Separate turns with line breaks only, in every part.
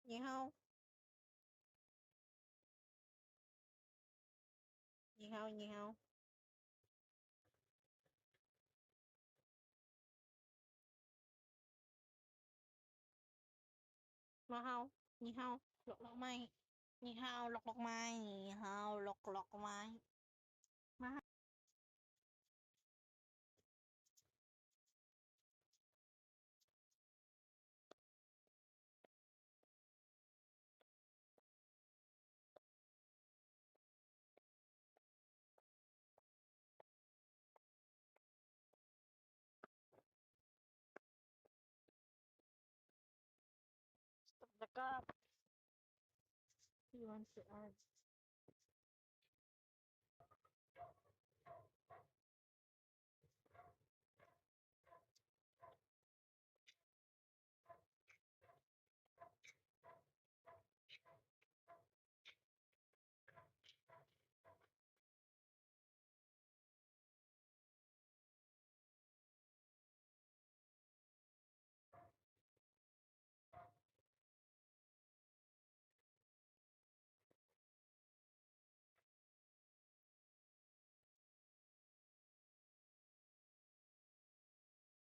你好你好你好มาเฮา你好ลอกไม้你好ลอกไม้你好ลอกไม้มา Stop the cup you want to add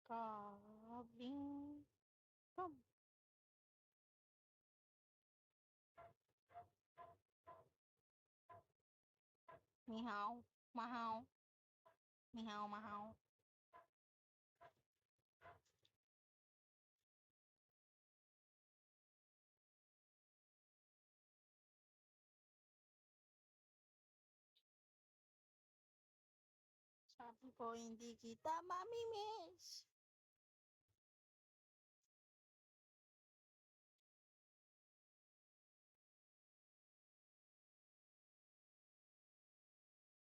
ก็บิงต้ม你好มาเฮา你好มาเฮาSabi ko hindi kita mamimiss